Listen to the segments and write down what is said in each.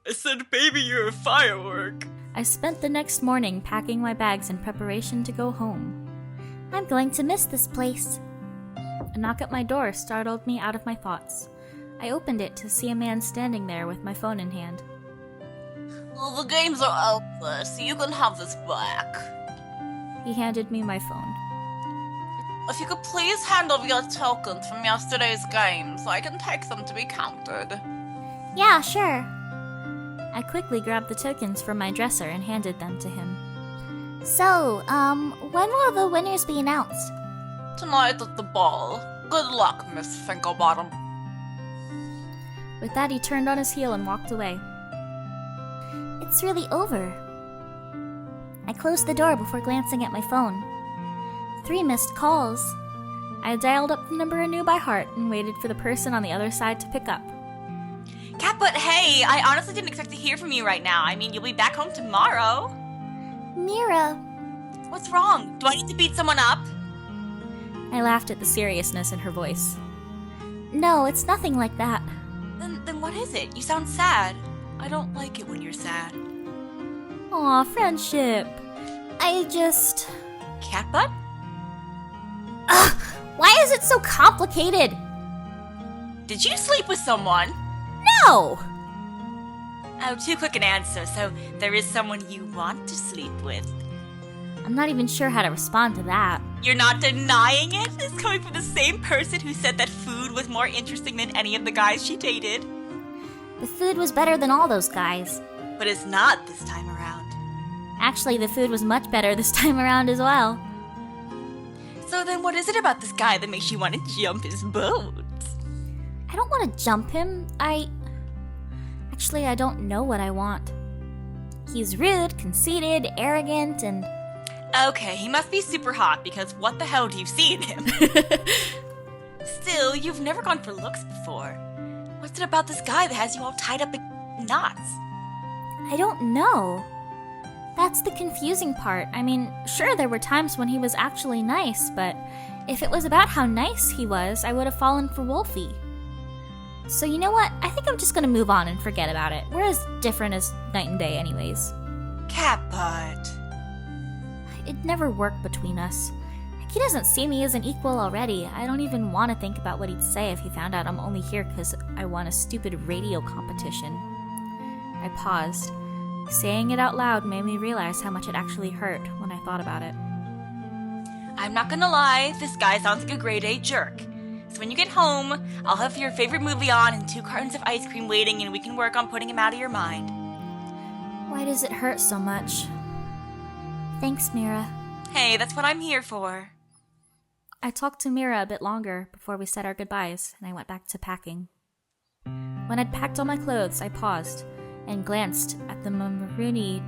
I said, baby, you're a firework. I spent the next morning packing my bags in preparation to go home. I'm going to miss this place. A knock at my door startled me out of my thoughts. I opened it to see a man standing there with my phone in hand. Well, the games are over, so you can have this back. He handed me my phone. If you could please hand over your tokens from yesterday's game so I can take them to be counted. Yeah, sure. I quickly grabbed the tokens from my dresser and handed them to him. So, when will the winners be announced? Tonight at the ball. Good luck, Miss Finkelbottom. With that, he turned on his heel and walked away. It's really over. I closed the door before glancing at my phone. 3 missed calls. I dialed up the number I knew by heart and waited for the person on the other side to pick up. Cat, but hey, I honestly didn't expect to hear from you right now. I mean, you'll be back home tomorrow. Mira. What's wrong? Do I need to beat someone up? I laughed at the seriousness in her voice. No, it's nothing like that. Then what is it? You sound sad. I don't like it when you're sad. Aw, friendship. Cat butt? Ugh, why is it so complicated? Did you sleep with someone? No! Oh, too quick an answer, so there is someone you want to sleep with. I'm not even sure how to respond to that. You're not denying it? It's coming from the same person who said that food was more interesting than any of the guys she dated. The food was better than all those guys. But it's not this time around. Actually, the food was much better this time around as well. So then what is it about this guy that makes you want to jump his boat? I don't want to jump him. Actually, I don't know what I want. He's rude, conceited, arrogant, and... Okay, he must be super hot, because what the hell do you see in him? Still, you've never gone for looks before. What's it about this guy that has you all tied up in knots? I don't know. That's the confusing part. I mean, sure, there were times when he was actually nice, but if it was about how nice he was, I would have fallen for Wolfie. So you know what? I think I'm just gonna move on and forget about it. We're as different as night and day anyways. Cat butt. It never worked between us. He doesn't see me as an equal already. I don't even want to think about what he'd say if he found out I'm only here because I won a stupid radio competition. I paused. Saying it out loud made me realize how much it actually hurt when I thought about it. I'm not gonna lie, this guy sounds like a grade A jerk. So when you get home, I'll have your favorite movie on and 2 cartons of ice cream waiting, and we can work on putting him out of your mind. Why does it hurt so much? Thanks, Mira. Hey, that's what I'm here for. I talked to Mira a bit longer before we said our goodbyes, and I went back to packing. When I'd packed all my clothes, I paused and glanced at the Mamarooney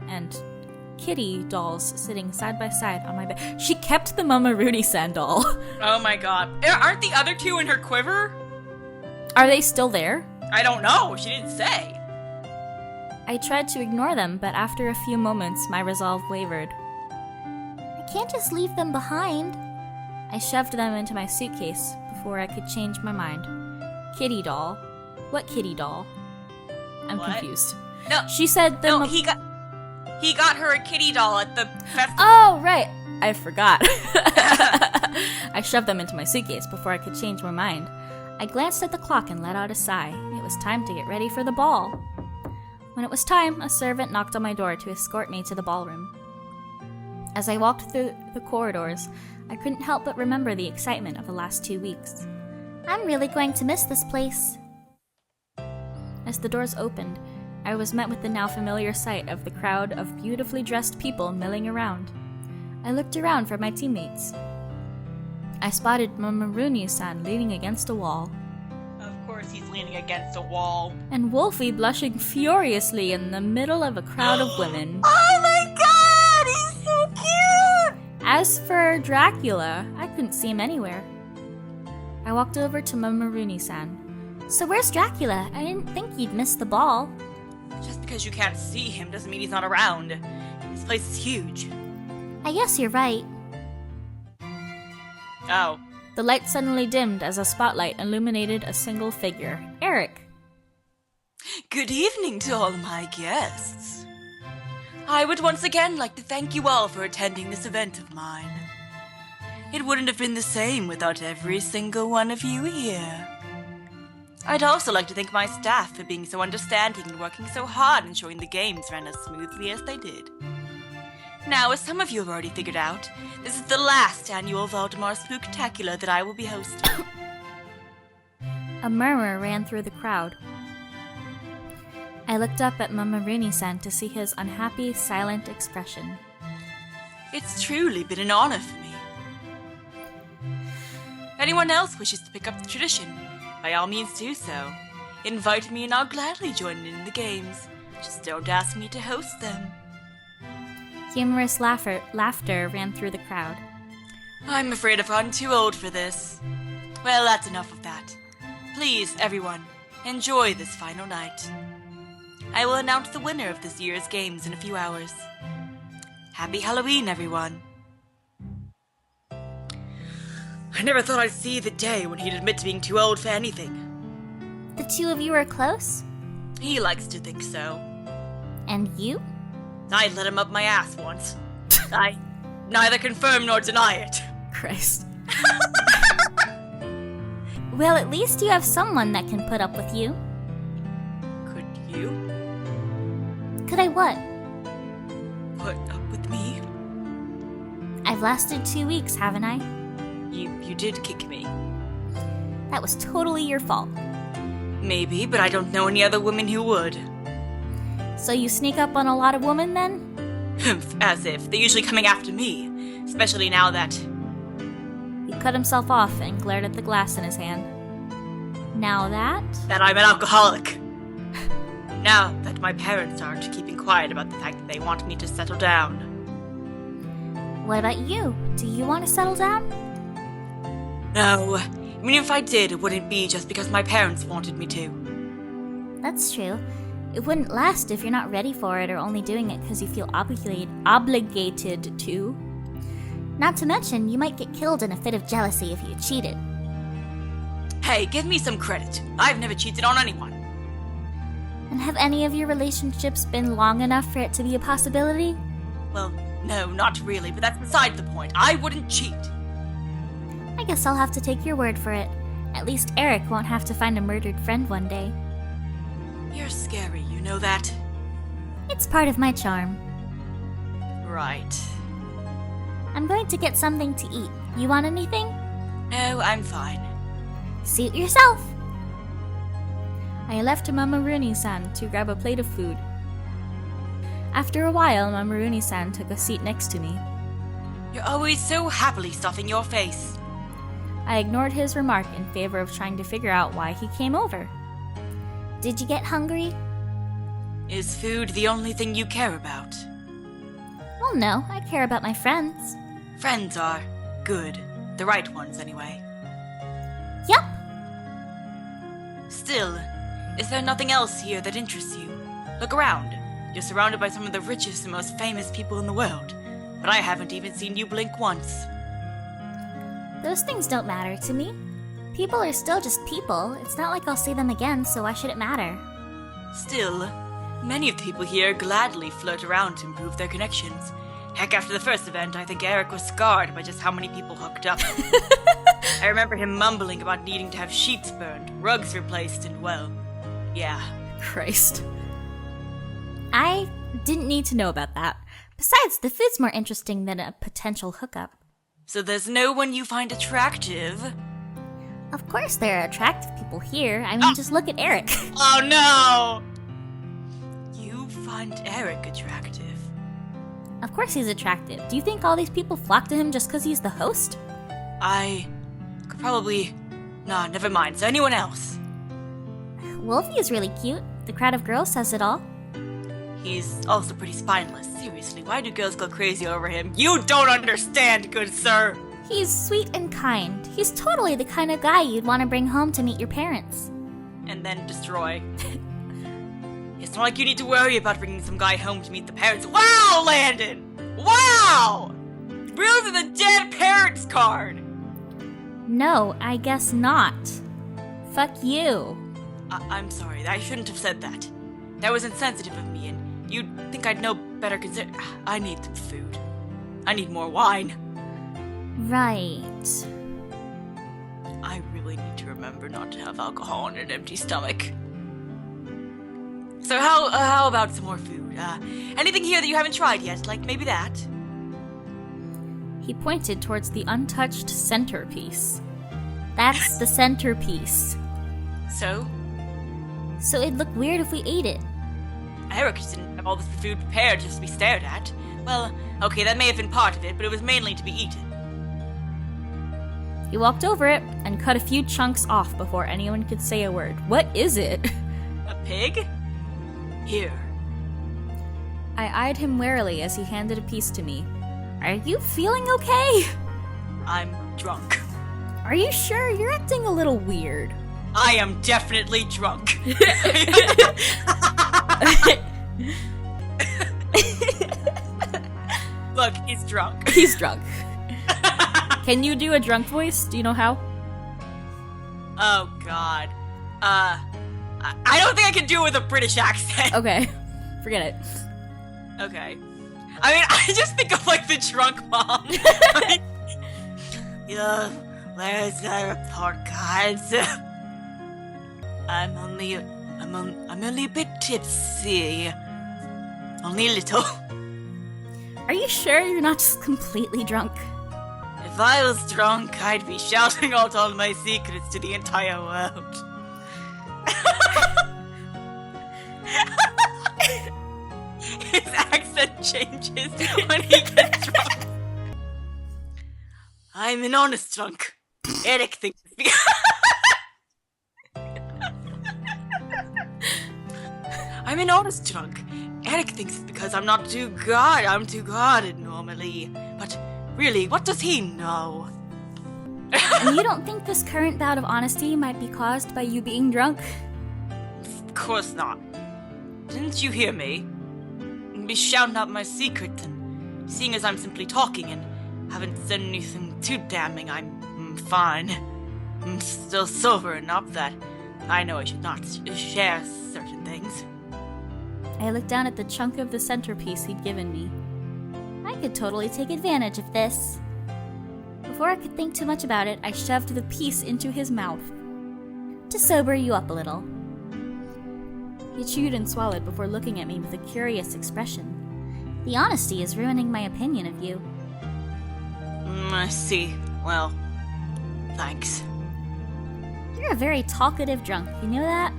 and Kitty dolls sitting side by side on my bed. She kept the Mamarooney doll. Oh my god. Aren't the other 2 in her quiver? Are they still there? I don't know. She didn't say. I tried to ignore them, but after a few moments, my resolve wavered. I can't just leave them behind. I shoved them into my suitcase before I could change my mind. Kitty doll? What kitty doll? I'm What? confused. No, She said the... no, he got her a kitty doll at the festival. Oh, right. I forgot. I shoved them into my suitcase before I could change my mind. I glanced at the clock and let out a sigh. It was time to get ready for the ball. When it was time, a servant knocked on my door to escort me to the ballroom. As I walked through the corridors, I couldn't help but remember the excitement of the last 2 weeks. I'm really going to miss this place. As the doors opened, I was met with the now familiar sight of the crowd of beautifully dressed people milling around. I looked around for my teammates. I spotted Mamarooney-san leaning against a wall, Of course he's leaning against a wall. and Wolfie blushing furiously in the middle of a crowd of women. Oh my god, he's so cute! As for Dracula, I couldn't see him anywhere. I walked over to Mamarooney-san. So where's Dracula? I didn't think he'd miss the ball. Just because you can't see him doesn't mean he's not around. This place is huge. I guess you're right. Oh. The light suddenly dimmed as a spotlight illuminated a single figure. Eric. Good evening to all my guests. I would once again like to thank you all for attending this event of mine. It wouldn't have been the same without every single one of you here. I'd also like to thank my staff for being so understanding and working so hard ensuring the games ran as smoothly as they did. Now, as some of you have already figured out, this is the last annual Valdemar Spooktacular that I will be hosting. A murmur ran through the crowd. I looked up at Mama Rooney-san to see his unhappy, silent expression. It's truly been an honor for me. If anyone else wishes to pick up the tradition, by all means do so. Invite me and I'll gladly join in the games. Just don't ask me to host them. Humorous laughter ran through the crowd. I'm afraid I've gotten too old for this. Well, that's enough of that. Please, everyone, enjoy this final night. I will announce the winner of this year's games in a few hours. Happy Halloween, everyone. I never thought I'd see the day when he'd admit to being too old for anything. The two of you are close? He likes to think so. And you? I let him up my ass once. I neither confirm nor deny it. Christ. Well, at least you have someone that can put up with you. Could you Could I what? put up with me? I've lasted 2 weeks, haven't I? You did kick me. That was totally your fault. Maybe, but I don't know any other women who would. So you sneak up on a lot of women then? As if. They're usually coming after me. Especially now that... He cut himself off and glared at the glass in his hand. Now that? that I'm an alcoholic. Now that my parents aren't keeping quiet about the fact that they want me to settle down. What about you? Do you want to settle down? No. Even if I did, it wouldn't be just because my parents wanted me to. That's true. It wouldn't last if you're not ready for it or only doing it because you feel obligated to. Not to mention, you might get killed in a fit of jealousy if you cheated. Hey, give me some credit. I've never cheated on anyone. And have any of your relationships been long enough for it to be a possibility? Well, no, not really, but that's beside the point. I wouldn't cheat. I guess I'll have to take your word for it. At least Eric won't have to find a murdered friend one day. You're scary, you know that? It's part of my charm. Right. I'm going to get something to eat. You want anything? No, I'm fine. Suit yourself. I left Mama Rooney-san to grab a plate of food. After a while, Mama Rooney-san took a seat next to me. You're always so happily stuffing your face. I ignored his remark in favor of trying to figure out why he came over. Did you get hungry? Is food the only thing you care about? Well, no. I care about my friends. Friends are good. The right ones, anyway. Yup. Still, is there nothing else here that interests you? Look around. You're surrounded by some of the richest and most famous people in the world, but I haven't even seen you blink once. Those things don't matter to me. People are still just people. It's not like I'll see them again, so why should it matter? Still, many of the people here gladly flirt around to improve their connections. Heck, after the first event, I think Eric was scarred by just how many people hooked up. I remember him mumbling about needing to have sheets burned, rugs replaced, and well, yeah. Christ. I didn't need to know about that. Besides, the food's more interesting than a potential hookup. So there's no one you find attractive? Of course there are attractive people here. I mean, just look at Eric. Oh no! You find Eric attractive? Of course he's attractive. Do you think all these people flock to him just because he's the host? I could probably... Nah, never mind. So anyone else? Wolfie is really cute. The crowd of girls says it all. He's also pretty spineless. Seriously, why do girls go crazy over him? You don't understand, good sir! He's sweet and kind. He's totally the kind of guy you'd want to bring home to meet your parents. And then destroy. It's not like you need to worry about bringing some guy home to meet the parents. Wow, Landon! Wow! Really the dead parents card! No, I guess not. Fuck you. I'm sorry, I shouldn't have said that. That was insensitive of me, and you'd think I'd know better I need some food. I need more wine. Right. I really need to remember not to have alcohol on an empty stomach. So how about some more food? Anything here that you haven't tried yet? Like maybe that? He pointed towards the untouched centerpiece. That's the centerpiece. So? So it'd look weird if we ate it. Eric just didn't have all this food prepared just to be stared at. Well, okay, that may have been part of it, but it was mainly to be eaten. He walked over it and cut a few chunks off before anyone could say a word. What is it? A pig? Here. I eyed him warily as he handed a piece to me. Are you feeling okay? I'm drunk. Are you sure? You're acting a little weird. I am definitely drunk. Look, he's drunk. He's drunk. Can you do a drunk voice? Do you know how? Oh, God. I don't think I can do it with a British accent. Okay. Forget it. Okay. I mean, I just think of, like, the drunk mom. Like, yeah, where's the report cards? I'm only a bit tipsy. Only a little. Are you sure you're not just completely drunk? If I was drunk, I'd be shouting out all my secrets to the entire world. His accent changes when he gets drunk. I'm an honest drunk. Eric thinks it's because... I'm an honest drunk. Eric thinks it's because I'm too guarded normally. But really, what does he know? And you don't think this current bout of honesty might be caused by you being drunk? Of course not. Didn't you hear me? Be shouting out my secret, and seeing as I'm simply talking and haven't said anything too damning, I'm fine. I'm still sober enough that I know I should not share certain things. I looked down at the chunk of the centerpiece he'd given me. I could totally take advantage of this. Before I could think too much about it, I shoved the piece into his mouth. To sober you up a little. He chewed and swallowed before looking at me with a curious expression. The honesty is ruining my opinion of you. I see. Well, thanks. You're a very talkative drunk, you know that?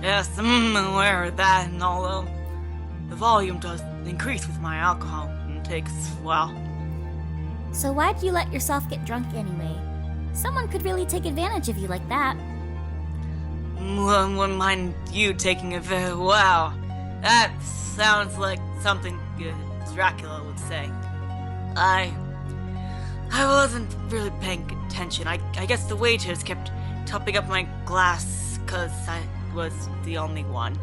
Yes, I'm aware of that, and although the volume does increase with my alcohol intake as well. So why'd you let yourself get drunk anyway? Someone could really take advantage of you like that. Wouldn't mind you taking it very well. That sounds like something Dracula would say. I wasn't really paying attention. I guess the waiters kept topping up my glass because I was the only one.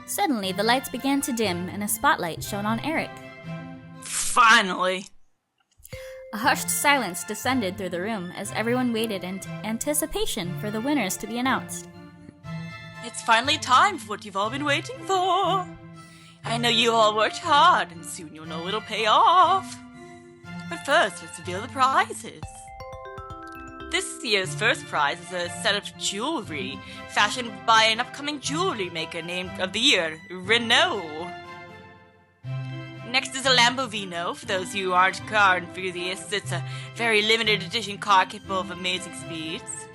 Suddenly, the lights began to dim and a spotlight shone on Eric. Finally! A hushed silence descended through the room as everyone waited in anticipation for the winners to be announced. It's finally time for what you've all been waiting for. I know you all worked hard, and soon you'll know it'll pay off. But first, let's reveal the prizes. This year's first prize is a set of jewelry fashioned by an upcoming jewelry maker named of the year, Renault. Next is a Lambovino, for those who aren't car enthusiasts. It's a very limited edition car capable of amazing speeds.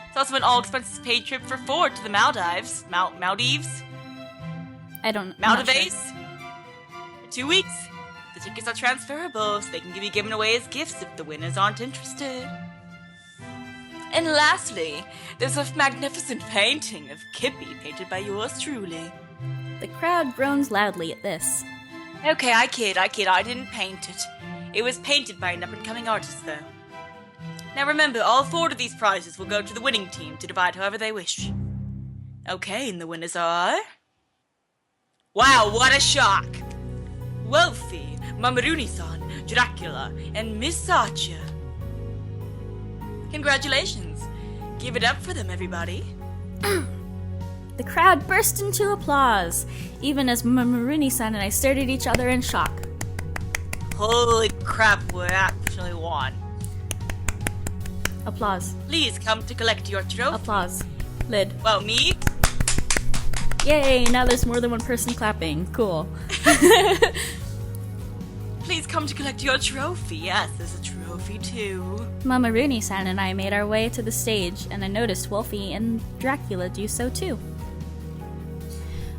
It's also an all-expenses-paid trip for 4 to the Maldives. Maldives? Maldives? For 2 weeks. The tickets are transferable, so they can be given away as gifts if the winners aren't interested. And lastly, there's a magnificent painting of Kippy painted by yours truly. The crowd groans loudly at this. Okay, I kid, I didn't paint it. It was painted by an up-and-coming artist, though. Now remember, all 4 of these prizes will go to the winning team to divide however they wish. Okay, and the winners are... Wow, what a shock! Wolfie, Mamaruni-san, Dracula, and Miss Archer. Congratulations! Give it up for them, everybody. The crowd burst into applause, even as Marooney-san and I stared at each other in shock. Holy crap, we actually won. Applause. Please come to collect your trophy. Applause. Lyd. Well, me? Yay, now there's more than one person clapping. Cool. Please come to collect your trophy. Yes, there's a trophy too. Marooney-san and I made our way to the stage, and I noticed Wolfie and Dracula do so too.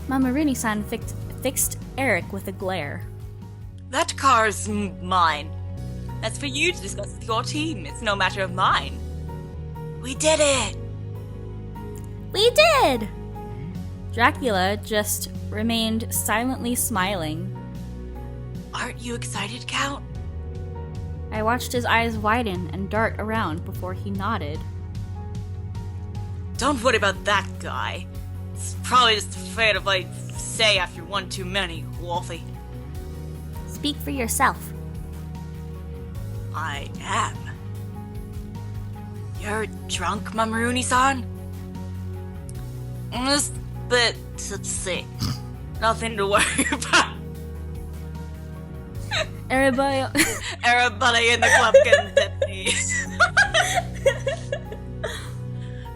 Marooney-san fixed Eric with a glare. That car's mine. That's for you to discuss with your team. It's no matter of mine. We did it! We did! Dracula just remained silently smiling. Aren't you excited, Count? I watched his eyes widen and dart around before he nodded. Don't worry about that guy. It's probably just afraid of what I say after one too many, Wolfie. Speak for yourself. I am. You're drunk, Marooney-san? Just a bit tipsy. Nothing to worry about. Everybody in the club getting tipsy.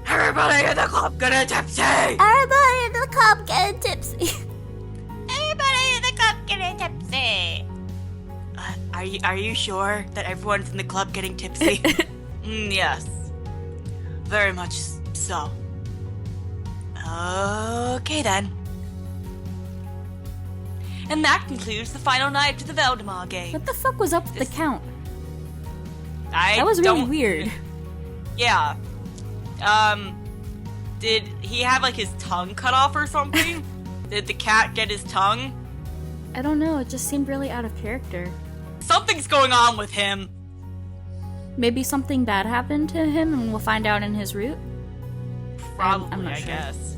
Everybody in the club getting tipsy. Everybody in the club getting tipsy. Everybody in the club getting tipsy. Are you sure that everyone's in the club getting tipsy? Yes. Very much so. Okay then. And that concludes the final night of the Valdemar game. What the fuck was up with the Count? That was really weird. Yeah. Did he have like his tongue cut off or something? Did the cat get his tongue? I don't know, it just seemed really out of character. Something's going on with him. Maybe something bad happened to him and we'll find out in his route? Probably, I'm not I sure. guess.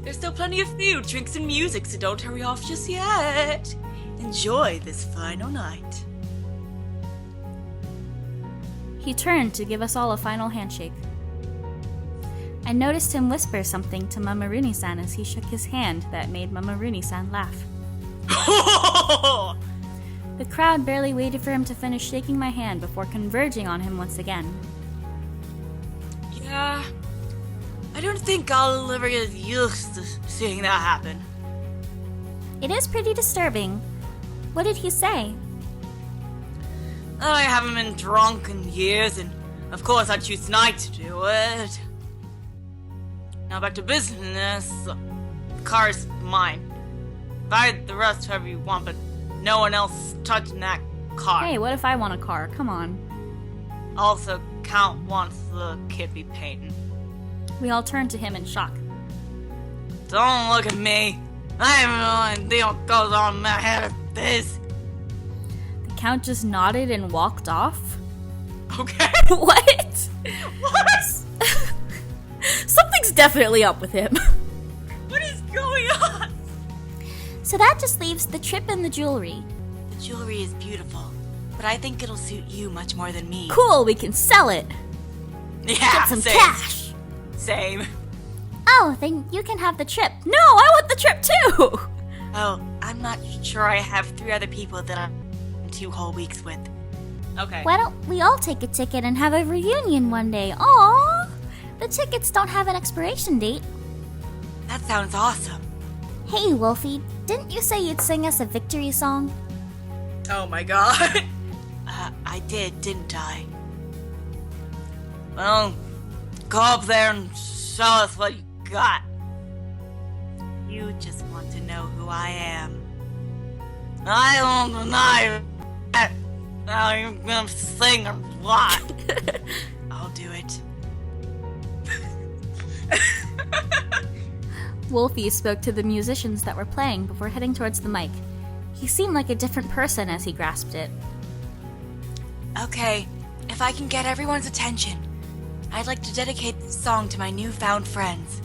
There's still plenty of food, drinks, and music, so don't hurry off just yet. Enjoy this final night. He turned to give us all a final handshake. I noticed him whisper something to Marooney-san as he shook his hand that made Marooney-san laugh. The crowd barely waited for him to finish shaking my hand before converging on him once again. Yeah, I don't think I'll ever get used to seeing that happen. It is pretty disturbing. What did he say? I haven't been drunk in years, and of course I choose tonight to do it. Now back to business. The car's mine. Buy the rest however you want, but no one else touching that car. Hey, what if I want a car? Come on. Also, Count wants the Kippy painting. We all turned to him in shock. Don't look at me. I have no idea what goes on in my head with this. The Count just nodded and walked off. Okay. What? What? Something's definitely up with him. What is going on? So that just leaves the trip and the jewelry. The jewelry is beautiful, but I think it'll suit you much more than me. Cool, we can sell it. Yeah, Get some same. cash. Same. Oh, then you can have the trip. No, I want the trip too. Oh, I'm not sure I have 3 other people that I'm 2 whole weeks with. Okay. Why don't we all take a ticket and have a reunion one day? Aww! The tickets don't have an expiration date. That sounds awesome. Hey, Wolfie, didn't you say you'd sing us a victory song? Oh my god. I did, didn't I? Well, go up there and show us what you got. You just want to know who I am. I won't deny that. Now you're gonna sing a lot. I'll do it. Wolfie spoke to the musicians that were playing before heading towards the mic. He seemed like a different person as he grasped it. Okay, if I can get everyone's attention, I'd like to dedicate this song to my newfound friends.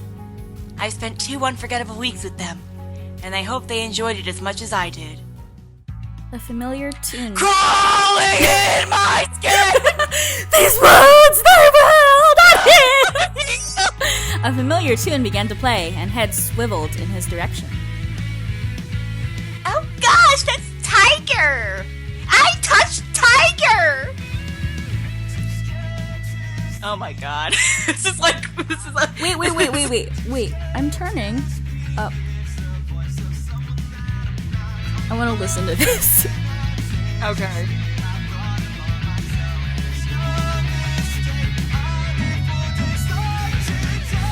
I've spent 2 unforgettable weeks with them, and I hope they enjoyed it as much as I did. A familiar tune. Crawling in my skin! These words, they will not hear! A familiar tune began to play, and heads swiveled in his direction. Oh gosh, that's Tiger! I touched Tiger! Oh my god. This is like... Wait. I'm turning up. I want to listen to this. Okay.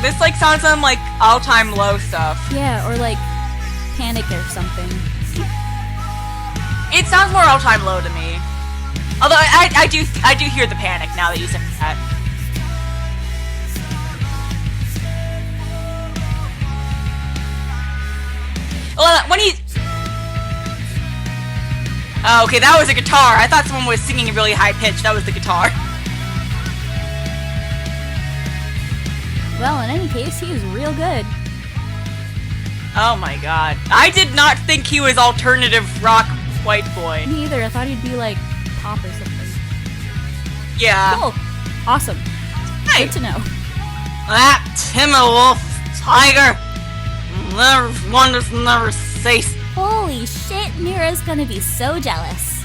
This like sounds on like all-time low stuff. Yeah, or like Panic or something. It sounds more all-time low to me. Although I do hear the Panic now that you said that. Well, when he... Oh, okay, that was a guitar. I thought someone was singing a really high pitch. That was the guitar. Well, in any case, he is real good. Oh my god. I did not think he was alternative rock white boy. Me either. I thought he'd be like pop or something. Yeah. Cool. Awesome. Hey. Good to know. That Timberwolf Tiger. Never one is never safe. Holy shit, Mira's gonna be so jealous.